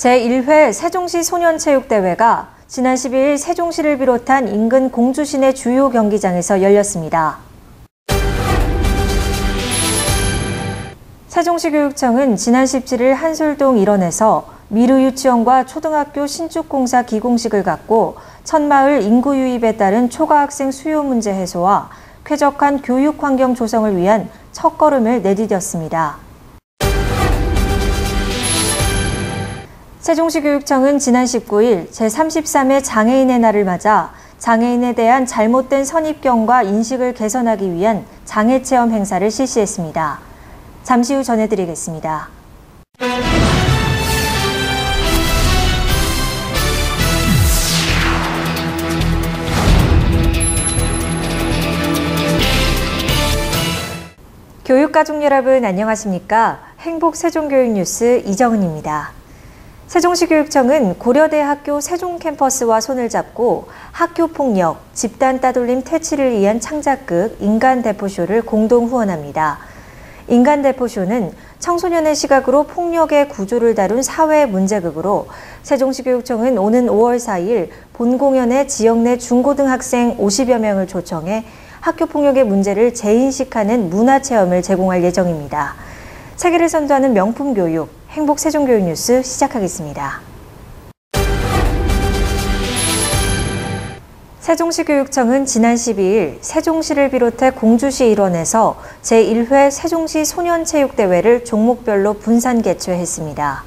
제1회 세종시 소년체육대회가 지난 12일 세종시를 비롯한 인근 공주시내 주요 경기장에서 열렸습니다. 세종시교육청은 지난 17일 한솔동 일원에서 미르유치원과 초등학교 신축공사 기공식을 갖고 천마을 인구 유입에 따른 초과학생 수요 문제 해소와 쾌적한 교육 환경 조성을 위한 첫걸음을 내디뎠습니다. 세종시교육청은 지난 19일 제33회 장애인의 날을 맞아 장애인에 대한 잘못된 선입견과 인식을 개선하기 위한 장애체험 행사를 실시했습니다. 잠시 후 전해드리겠습니다. 교육가족 여러분 안녕하십니까? 행복세종교육뉴스 이정은입니다. 세종시교육청은 고려대학교 세종캠퍼스와 손을 잡고 학교폭력, 집단 따돌림 퇴치를 위한 창작극 인간대포쇼를 공동 후원합니다. 인간대포쇼는 청소년의 시각으로 폭력의 구조를 다룬 사회 문제극으로 세종시교육청은 오는 5월 4일 본공연에 지역 내 중고등학생 50여 명을 초청해 학교폭력의 문제를 재인식하는 문화체험을 제공할 예정입니다. 세계를 선도하는 명품 교육, 행복세종교육뉴스 시작하겠습니다. 세종시교육청은 지난 12일 세종시를 비롯해 공주시 일원에서 제1회 세종시 소년체육대회를 종목별로 분산 개최했습니다.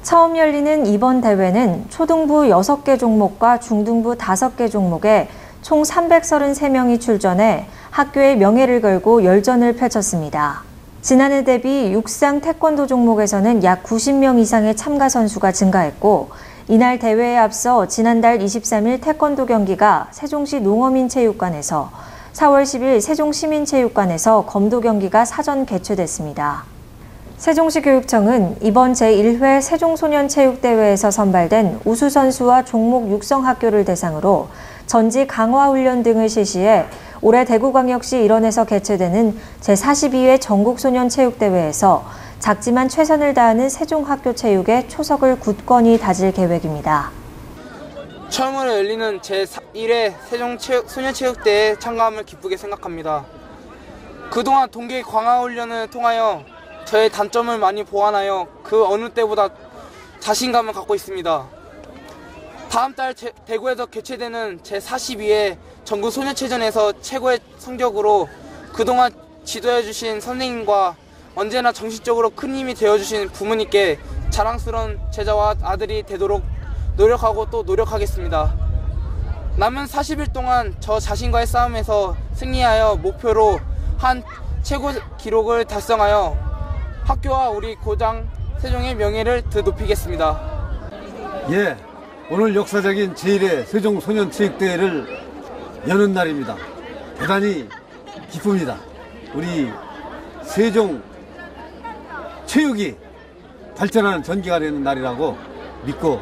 처음 열리는 이번 대회는 초등부 6개 종목과 중등부 5개 종목에 총 333명이 출전해 학교의 명예를 걸고 열전을 펼쳤습니다. 지난해 대비 육상 태권도 종목에서는 약 90명 이상의 참가 선수가 증가했고 이날 대회에 앞서 지난달 23일 태권도 경기가 세종시 농어민체육관에서 4월 10일 세종시민체육관에서 검도 경기가 사전 개최됐습니다. 세종시교육청은 이번 제1회 세종소년체육대회에서 선발된 우수선수와 종목 육성학교를 대상으로 전지 강화훈련 등을 실시해 올해 대구광역시 일원에서 개최되는 제42회 전국소년체육대회에서 작지만 최선을 다하는 세종학교 체육에 초석을 굳건히 다질 계획입니다. 처음으로 열리는 제1회 세종소년체육대회에 참가함을 기쁘게 생각합니다. 그동안 동계 강화훈련을 통하여 저의 단점을 많이 보완하여 그 어느 때보다 자신감을 갖고 있습니다. 다음 달 대구에서 개최되는 제42회 전국소년체전에서 최고의 성적으로 그동안 지도해주신 선생님과 언제나 정신적으로 큰 힘이 되어주신 부모님께 자랑스러운 제자와 아들이 되도록 노력하고 또 노력하겠습니다. 남은 40일 동안 저 자신과의 싸움에서 승리하여 목표로 한 최고 기록을 달성하여 학교와 우리 고장 세종의 명예를 더 높이겠습니다. 예, 오늘 역사적인 제1회 세종소년체육대회를 여는 날입니다. 대단히 기쁩니다. 우리 세종 체육이 발전하는 전기가 되는 날이라고 믿고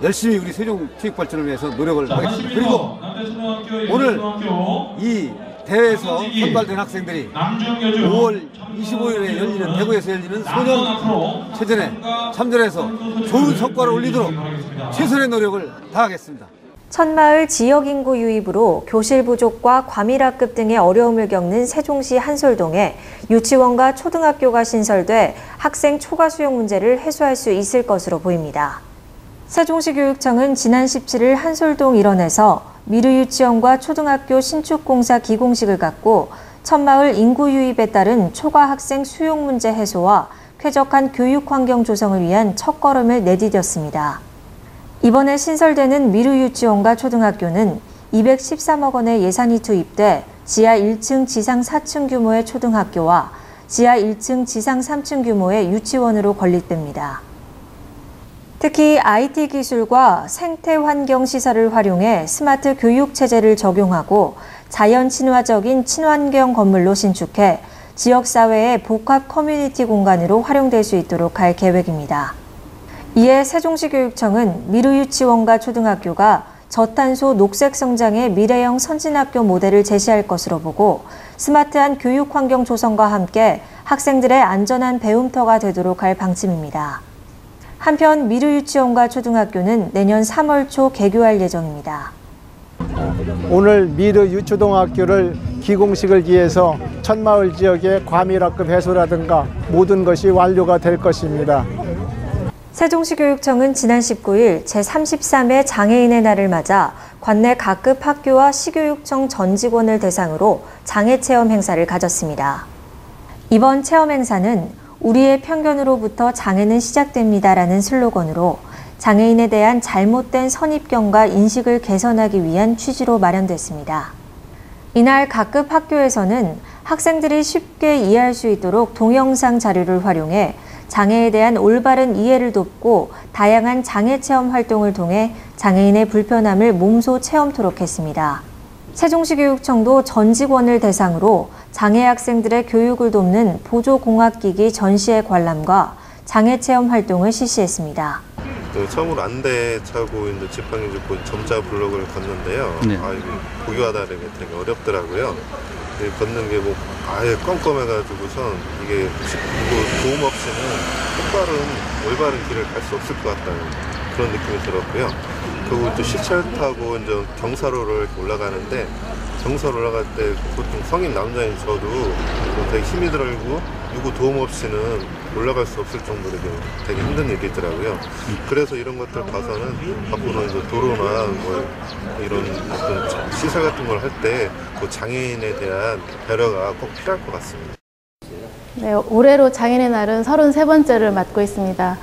열심히 우리 세종 체육 발전을 위해서 노력을 하겠습니다. 그리고 오늘 이 대회에서 선발된 학생들이 5월 25일에 열리는 대구에서 열리는 소년체전에 참전해서 좋은 성과를 올리도록 최선의 노력을 다하겠습니다. 천마을 지역 인구 유입으로 교실 부족과 과밀학급 등의 어려움을 겪는 세종시 한솔동에 유치원과 초등학교가 신설돼 학생 초과 수용 문제를 해소할 수 있을 것으로 보입니다. 세종시 교육청은 지난 17일 한솔동 일원에서 미르유치원과 초등학교 신축공사 기공식을 갖고 천마을 인구 유입에 따른 초과 학생 수용 문제 해소와 쾌적한 교육 환경 조성을 위한 첫걸음을 내디뎠습니다. 이번에 신설되는 미르유치원과 초등학교는 213억 원의 예산이 투입돼 지하 1층, 지상 4층 규모의 초등학교와 지하 1층, 지상 3층 규모의 유치원으로 건립됩니다. 특히 IT 기술과 생태 환경 시설을 활용해 스마트 교육 체제를 적용하고 자연 친화적인 친환경 건물로 신축해 지역사회의 복합 커뮤니티 공간으로 활용될 수 있도록 할 계획입니다. 이에 세종시교육청은 미르유치원과 초등학교가 저탄소 녹색 성장의 미래형 선진학교 모델을 제시할 것으로 보고 스마트한 교육 환경 조성과 함께 학생들의 안전한 배움터가 되도록 할 방침입니다. 한편 미르 유치원과 초등학교는 내년 3월 초 개교할 예정입니다. 오늘 미르 유초등학교를 기공식을 기해서 천마을 지역의 과밀학급 해소라든가 모든 것이 완료가 될 것입니다. 세종시 교육청은 지난 19일 제33회 장애인의 날을 맞아 관내 각급 학교와 시교육청 전 직원을 대상으로 장애체험 행사를 가졌습니다. 이번 체험 행사는 우리의 편견으로부터 장애는 시작됩니다라는 슬로건으로 장애인에 대한 잘못된 선입견과 인식을 개선하기 위한 취지로 마련됐습니다. 이날 각급 학교에서는 학생들이 쉽게 이해할 수 있도록 동영상 자료를 활용해 장애에 대한 올바른 이해를 돕고 다양한 장애 체험 활동을 통해 장애인의 불편함을 몸소 체험토록 했습니다. 세종시 교육청도 전 직원을 대상으로 장애 학생들의 교육을 돕는 보조공학기기 전시회 관람과 장애 체험 활동을 실시했습니다. 처음으로 안대 차고 이제 지팡이 짚고 점자 블록을 걷는데요. 네. 이게 보교하다는 게 되게 어렵더라고요. 걷는 게 뭐 아예 껌껌해가지고선 이게 도움 없이는 똑바른 올바른 길을 갈 수 없을 것 같다는 그런 느낌이 들었고요. 그리고 또 시차를 타고 이제 경사로를 올라가는데 경사로 올라갈 때 보통 성인 남자인 저도 되게 힘이 들고 누구 도움 없이는 올라갈 수 없을 정도로 되게 힘든 일이더라고요. 그래서 이런 것들 봐서는 앞으로 이제 도로나 뭐 이런 어떤 시설 같은 걸 할 때 그 장애인에 대한 배려가 꼭 필요할 것 같습니다. 네, 올해로 장애인의 날은 33번째를 맞고 있습니다.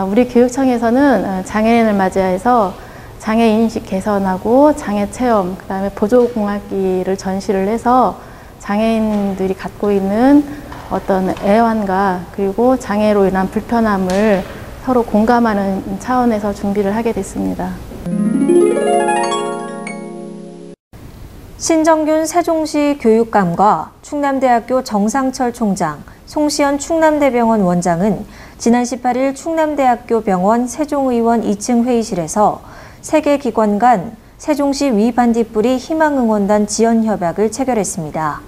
우리 교육청에서는 장애인을 맞이해서 장애 인식 개선하고 장애 체험, 그다음에 보조공학기를 전시를 해서 장애인들이 갖고 있는 어떤 애환과 그리고 장애로 인한 불편함을 서로 공감하는 차원에서 준비를 하게 됐습니다. 신정균 세종시 교육감과 충남대학교 정상철 총장, 송시현 충남대병원 원장은 지난 18일 충남대학교 병원 세종의원 2층 회의실에서 세 개 기관 간 세종시 위반딧불이 희망응원단 지원협약을 체결했습니다.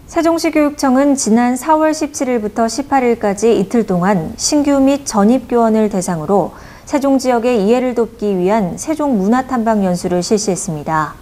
세종시 교육청은 지난 4월 17일부터 18일까지 이틀 동안 신규 및 전입 교원을 대상으로 세종 지역의 이해를 돕기 위한 세종 문화탐방 연수를 실시했습니다.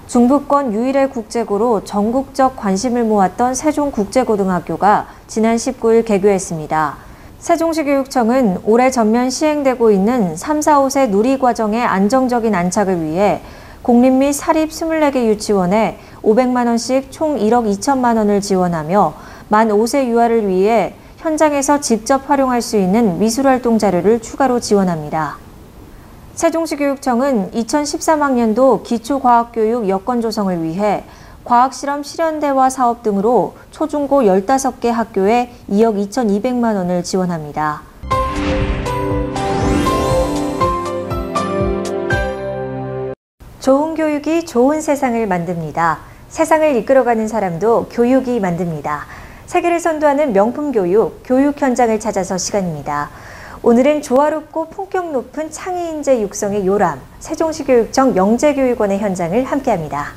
중부권 유일의 국제고로 전국적 관심을 모았던 세종국제고등학교가 지난 19일 개교했습니다. 세종시 교육청은 올해 전면 시행되고 있는 3, 4, 5세 누리과정의 안정적인 안착을 위해 공립 및 사립 24개 유치원에 500만 원씩 총 1억 2천만 원을 지원하며 만 5세 유아를 위해 현장에서 직접 활용할 수 있는 미술활동 자료를 추가로 지원합니다. 세종시 교육청은 2013학년도 기초과학교육 여건 조성을 위해 과학실험 실현대화 사업 등으로 초중고 15개 학교에 2억 2,200만 원을 지원합니다. 좋은 교육이 좋은 세상을 만듭니다. 세상을 이끌어가는 사람도 교육이 만듭니다. 세계를 선도하는 명품 교육, 교육 현장을 찾아서 시간입니다. 오늘은 조화롭고 품격 높은 창의 인재 육성의 요람, 세종시 교육청 영재교육원의 현장을 함께합니다.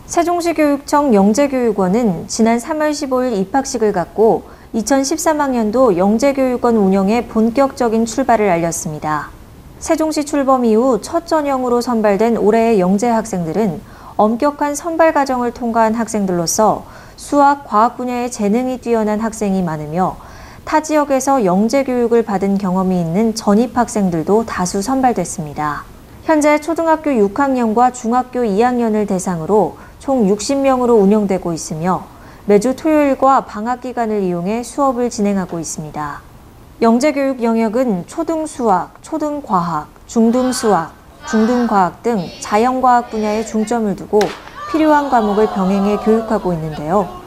세종시 교육청 영재교육원은 지난 3월 15일 입학식을 갖고 2013학년도 영재교육원 운영에 본격적인 출발을 알렸습니다. 세종시 출범 이후 첫 전형으로 선발된 올해의 영재 학생들은 엄격한 선발 과정을 통과한 학생들로서 수학, 과학 분야의 재능이 뛰어난 학생이 많으며 타 지역에서 영재 교육을 받은 경험이 있는 전입 학생들도 다수 선발됐습니다. 현재 초등학교 6학년과 중학교 2학년을 대상으로 총 60명으로 운영되고 있으며 매주 토요일과 방학 기간을 이용해 수업을 진행하고 있습니다. 영재교육 영역은 초등수학, 초등과학, 중등수학, 중등과학 등 자연과학 분야에 중점을 두고 필요한 과목을 병행해 교육하고 있는데요.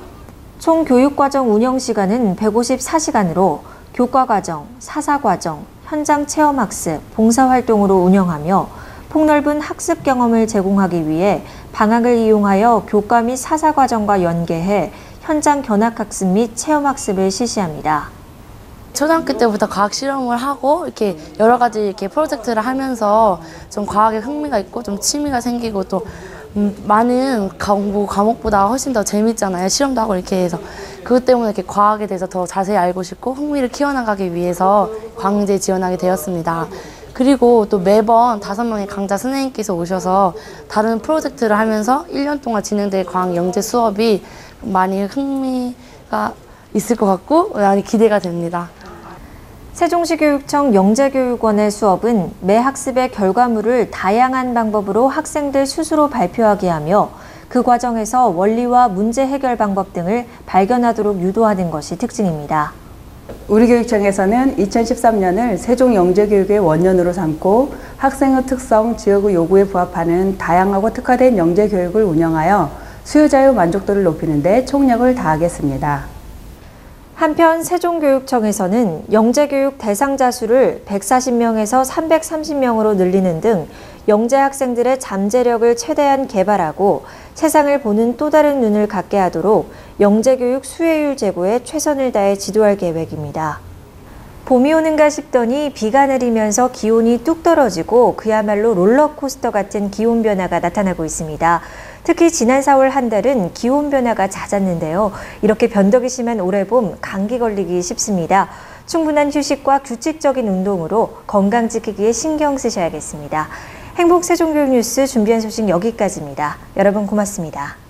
총 교육과정 운영시간은 154시간으로 교과과정, 사사과정, 현장 체험학습, 봉사활동으로 운영하며 폭넓은 학습 경험을 제공하기 위해 방학을 이용하여 교과 및 사사과정과 연계해 현장 견학학습 및 체험학습을 실시합니다. 초등학교 때부터 과학 실험을 하고 이렇게 여러 가지 이렇게 프로젝트를 하면서 좀 과학에 흥미가 있고 좀 취미가 생기고 또 많은 공부 과목보다 훨씬 더 재밌잖아요. 실험도 하고 이렇게 해서. 그것 때문에 이렇게 과학에 대해서 더 자세히 알고 싶고 흥미를 키워나가기 위해서 광주에 지원하게 되었습니다. 그리고 또 매번 5명의 강좌 선생님께서 오셔서 다른 프로젝트를 하면서 1년 동안 진행될 과학 영재 수업이 많이 흥미가 있을 것 같고 많이 기대가 됩니다. 세종시교육청 영재교육원의 수업은 매 학습의 결과물을 다양한 방법으로 학생들 스스로 발표하게 하며 그 과정에서 원리와 문제 해결 방법 등을 발견하도록 유도하는 것이 특징입니다. 우리 교육청에서는 2013년을 세종영재교육의 원년으로 삼고 학생의 특성, 지역의 요구에 부합하는 다양하고 특화된 영재교육을 운영하여 수요자의 만족도를 높이는 데 총력을 다하겠습니다. 한편 세종교육청에서는 영재교육 대상자 수를 140명에서 330명으로 늘리는 등 영재 학생들의 잠재력을 최대한 개발하고 세상을 보는 또 다른 눈을 갖게 하도록 영재교육 수혜율 제고에 최선을 다해 지도할 계획입니다. 봄이 오는가 싶더니 비가 내리면서 기온이 뚝 떨어지고 그야말로 롤러코스터 같은 기온 변화가 나타나고 있습니다. 특히 지난 4월 한 달은 기온 변화가 잦았는데요. 이렇게 변덕이 심한 올해 봄 감기 걸리기 쉽습니다. 충분한 휴식과 규칙적인 운동으로 건강 지키기에 신경 쓰셔야겠습니다. 행복 세종교육 뉴스 준비한 소식 여기까지입니다. 여러분 고맙습니다.